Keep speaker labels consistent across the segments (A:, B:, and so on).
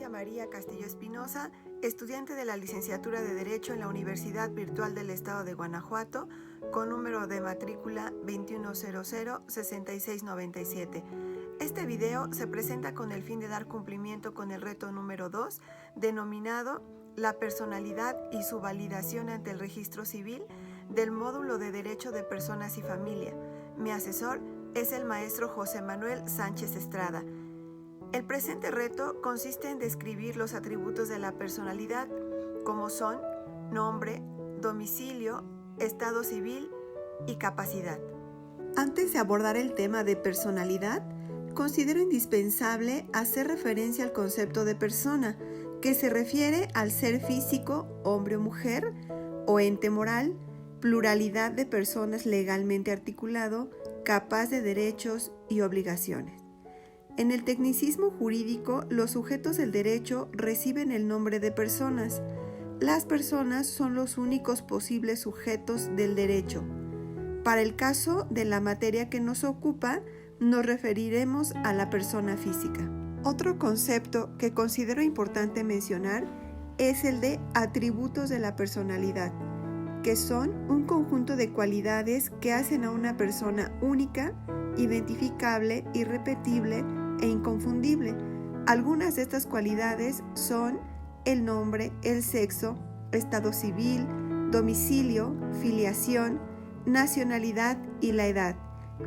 A: Patricia María Castillo Espinosa, estudiante de la licenciatura de Derecho en la Universidad Virtual del Estado de Guanajuato, con número de matrícula 2100-6697. Este video se presenta con el fin de dar cumplimiento con el reto número 2, denominado La personalidad y su validación ante el registro civil del módulo de Derecho de Personas y Familia. Mi asesor es el maestro José Manuel Sánchez Estrada. El presente reto consiste en describir los atributos de la personalidad, como son nombre, domicilio, estado civil y capacidad. Antes de abordar el tema de personalidad, considero indispensable hacer referencia al concepto de persona, que se refiere al ser físico, hombre o mujer, o ente moral, pluralidad de personas legalmente articulado, capaz de derechos y obligaciones. En el tecnicismo jurídico, los sujetos del derecho reciben el nombre de personas. Las personas son los únicos posibles sujetos del derecho. Para el caso de la materia que nos ocupa, nos referiremos a la persona física. Otro concepto que considero importante mencionar es el de atributos de la personalidad, que son un conjunto de cualidades que hacen a una persona única, identificable, irrepetible e inconfundible. Algunas de estas cualidades son el nombre, el sexo, estado civil, domicilio, filiación, nacionalidad y la edad,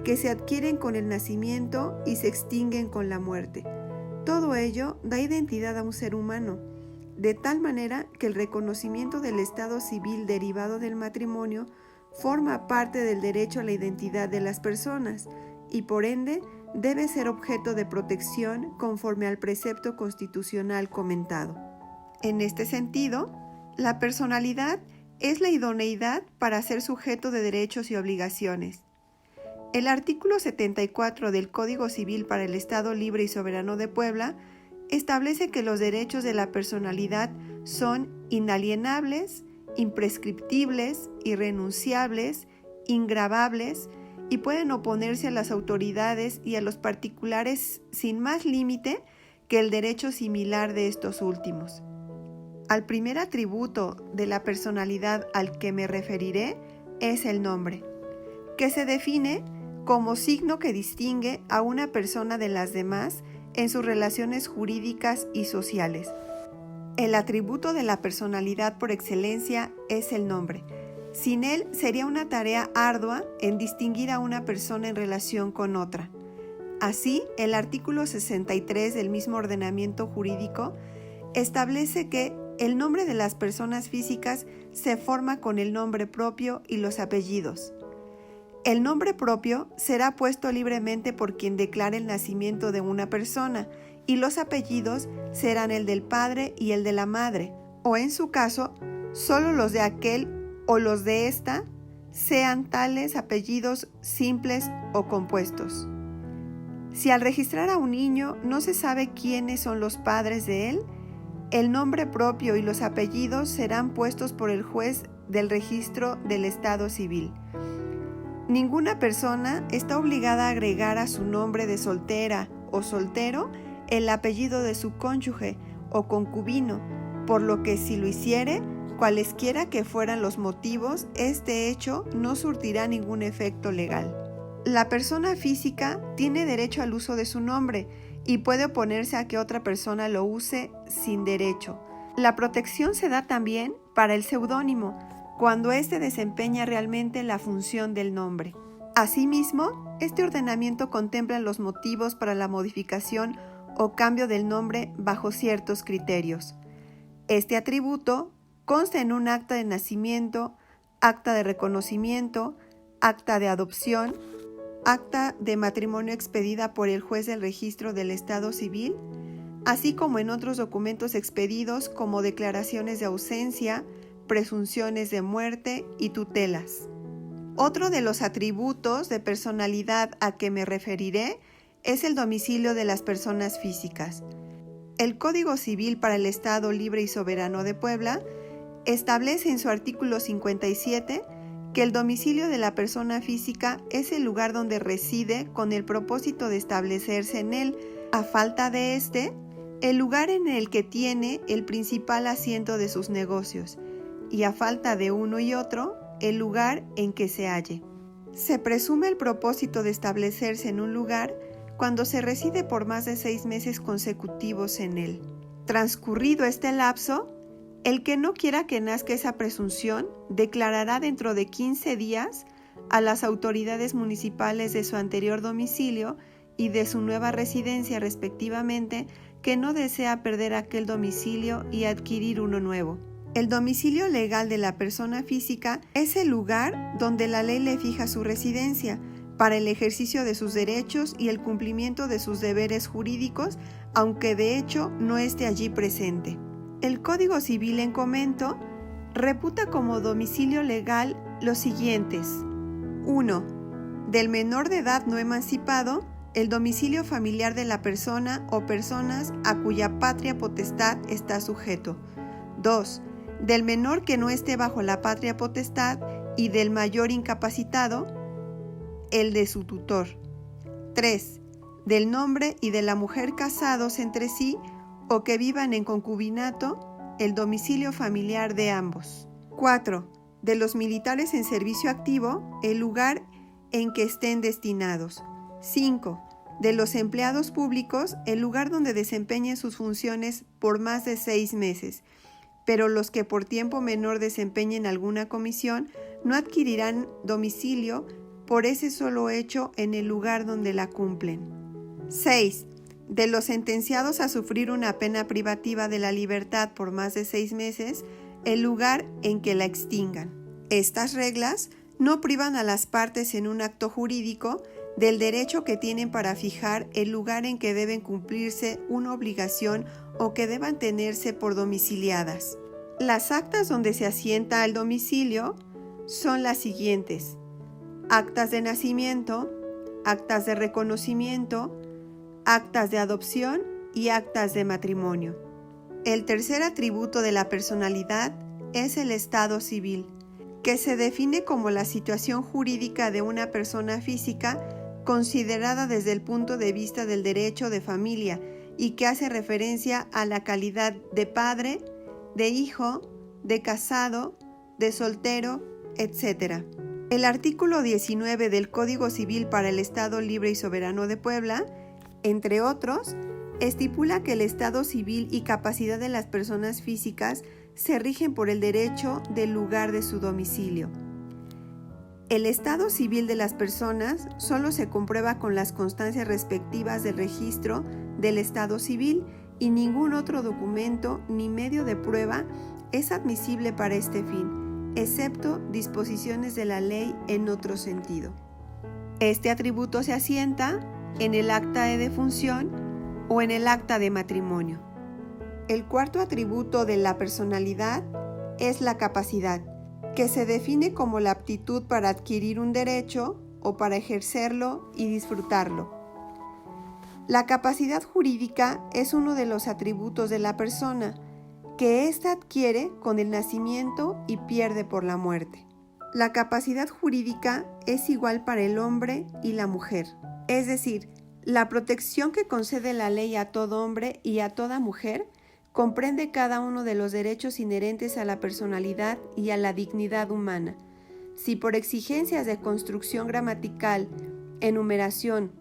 A: que se adquieren con el nacimiento y se extinguen con la muerte. Todo ello da identidad a un ser humano, de tal manera que el reconocimiento del estado civil derivado del matrimonio forma parte del derecho a la identidad de las personas y por ende debe ser objeto de protección conforme al precepto constitucional comentado. En este sentido, la personalidad es la idoneidad para ser sujeto de derechos y obligaciones. El artículo 74 del Código Civil para el Estado Libre y Soberano de Puebla establece que los derechos de la personalidad son inalienables, imprescriptibles, irrenunciables, ingravables y pueden oponerse a las autoridades y a los particulares sin más límite que el derecho similar de estos últimos. Al primer atributo de la personalidad al que me referiré es el nombre, que se define como signo que distingue a una persona de las demás en sus relaciones jurídicas y sociales. El atributo de la personalidad por excelencia es el nombre. Sin él sería una tarea ardua en distinguir a una persona en relación con otra. Así, el artículo 63 del mismo ordenamiento jurídico establece que el nombre de las personas físicas se forma con el nombre propio y los apellidos. El nombre propio será puesto libremente por quien declare el nacimiento de una persona y los apellidos serán el del padre y el de la madre, o en su caso, solo los de aquel o los de ésta, sean tales apellidos simples o compuestos. Si al registrar a un niño no se sabe quiénes son los padres de él, el nombre propio y los apellidos serán puestos por el juez del registro del Estado Civil. Ninguna persona está obligada a agregar a su nombre de soltera o soltero el apellido de su cónyuge o concubino, por lo que si lo hiciere, cualesquiera que fueran los motivos, este hecho no surtirá ningún efecto legal. La persona física tiene derecho al uso de su nombre y puede oponerse a que otra persona lo use sin derecho. La protección se da también para el seudónimo, cuando éste desempeña realmente la función del nombre. Asimismo, este ordenamiento contempla los motivos para la modificación o cambio del nombre bajo ciertos criterios. Este atributo consta en un acta de nacimiento, acta de reconocimiento, acta de adopción, acta de matrimonio expedida por el juez del registro del Estado Civil, así como en otros documentos expedidos como declaraciones de ausencia, presunciones de muerte y tutelas. Otro de los atributos de personalidad a que me referiré es el domicilio de las personas físicas. El Código Civil para el Estado Libre y Soberano de Puebla establece en su artículo 57 que el domicilio de la persona física es el lugar donde reside con el propósito de establecerse en él. A falta de este, el lugar en el que tiene el principal asiento de sus negocios, y a falta de uno y otro, el lugar en que se halle. Se presume el propósito de establecerse en un lugar cuando se reside por más de 6 meses consecutivos en él. Transcurrido este lapso, el que no quiera que nazca esa presunción declarará dentro de 15 días a las autoridades municipales de su anterior domicilio y de su nueva residencia respectivamente que no desea perder aquel domicilio y adquirir uno nuevo. El domicilio legal de la persona física es el lugar donde la ley le fija su residencia para el ejercicio de sus derechos y el cumplimiento de sus deberes jurídicos, aunque de hecho no esté allí presente. El Código Civil en comento reputa como domicilio legal los siguientes. 1. Del menor de edad no emancipado, el domicilio familiar de la persona o personas a cuya patria potestad está sujeto. 2. Del menor que no esté bajo la patria potestad y del mayor incapacitado, el de su tutor. 3. Del hombre y de la mujer casados entre sí o que vivan en concubinato, el domicilio familiar de ambos. 4. De los militares en servicio activo, el lugar en que estén destinados. 5. De los empleados públicos, el lugar donde desempeñen sus funciones por más de 6 meses, pero los que por tiempo menor desempeñen alguna comisión no adquirirán domicilio por ese solo hecho en el lugar donde la cumplen. 6. De los sentenciados a sufrir una pena privativa de la libertad por más de 6 meses, el lugar en que la extingan. Estas reglas no privan a las partes en un acto jurídico del derecho que tienen para fijar el lugar en que deben cumplirse una obligación o que deban tenerse por domiciliadas. Las actas donde se asienta el domicilio son las siguientes: actas de nacimiento, actas de reconocimiento, actas de adopción y actas de matrimonio. El tercer atributo de la personalidad es el estado civil, que se define como la situación jurídica de una persona física considerada desde el punto de vista del derecho de familia y que hace referencia a la calidad de padre, de hijo, de casado, de soltero, etc. El artículo 19 del Código Civil para el Estado Libre y Soberano de Puebla, entre otros, estipula que el estado civil y capacidad de las personas físicas se rigen por el derecho del lugar de su domicilio. El estado civil de las personas solo se comprueba con las constancias respectivas del registro del estado civil y ningún otro documento ni medio de prueba es admisible para este fin, excepto disposiciones de la ley en otro sentido. Este atributo se asienta en el acta de defunción o en el acta de matrimonio. El cuarto atributo de la personalidad es la capacidad, que se define como la aptitud para adquirir un derecho o para ejercerlo y disfrutarlo. La capacidad jurídica es uno de los atributos de la persona, que ésta adquiere con el nacimiento y pierde por la muerte. La capacidad jurídica es igual para el hombre y la mujer, es decir, la protección que concede la ley a todo hombre y a toda mujer comprende cada uno de los derechos inherentes a la personalidad y a la dignidad humana. Si por exigencias de construcción gramatical, enumeración,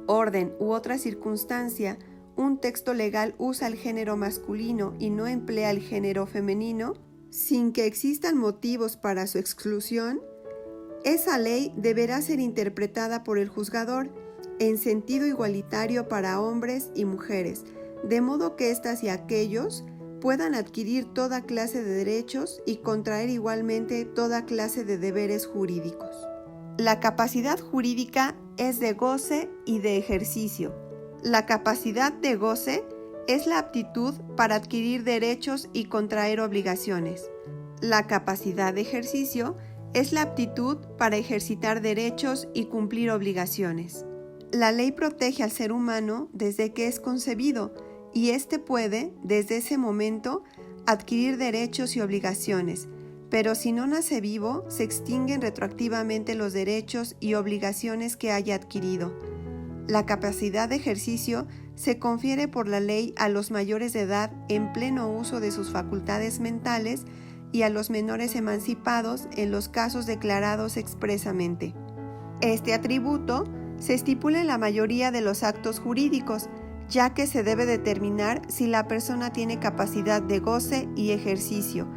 A: orden u otra circunstancia, un texto legal usa el género masculino y no emplea el género femenino, sin que existan motivos para su exclusión, esa ley deberá ser interpretada por el juzgador en sentido igualitario para hombres y mujeres, de modo que éstas y aquellos puedan adquirir toda clase de derechos y contraer igualmente toda clase de deberes jurídicos. La capacidad jurídica es de goce y de ejercicio. La capacidad de goce es la aptitud para adquirir derechos y contraer obligaciones. La capacidad de ejercicio es la aptitud para ejercitar derechos y cumplir obligaciones. La ley protege al ser humano desde que es concebido, y éste puede, desde ese momento, adquirir derechos y obligaciones, pero si no nace vivo, se extinguen retroactivamente los derechos y obligaciones que haya adquirido. La capacidad de ejercicio se confiere por la ley a los mayores de edad en pleno uso de sus facultades mentales y a los menores emancipados en los casos declarados expresamente. Este atributo se estipula en la mayoría de los actos jurídicos, ya que se debe determinar si la persona tiene capacidad de goce y ejercicio,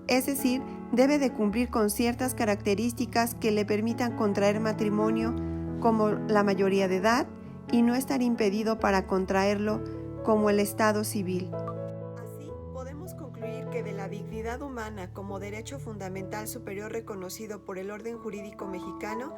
A: es decir, debe de cumplir con ciertas características que le permitan contraer matrimonio, como la mayoría de edad, y no estar impedido para contraerlo, como el estado civil. Así, podemos concluir que de la dignidad humana como derecho fundamental superior reconocido por el orden jurídico mexicano,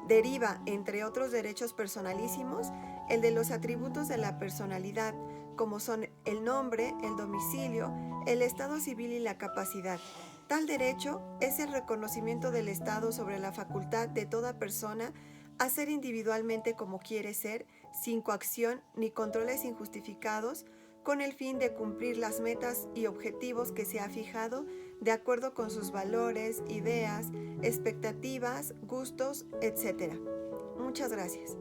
A: deriva, entre otros derechos personalísimos, el de los atributos de la personalidad, como son el nombre, el domicilio, el estado civil y la capacidad. Tal derecho es el reconocimiento del Estado sobre la facultad de toda persona a ser individualmente como quiere ser, sin coacción ni controles injustificados, con el fin de cumplir las metas y objetivos que se ha fijado de acuerdo con sus valores, ideas, expectativas, gustos, etc. Muchas gracias.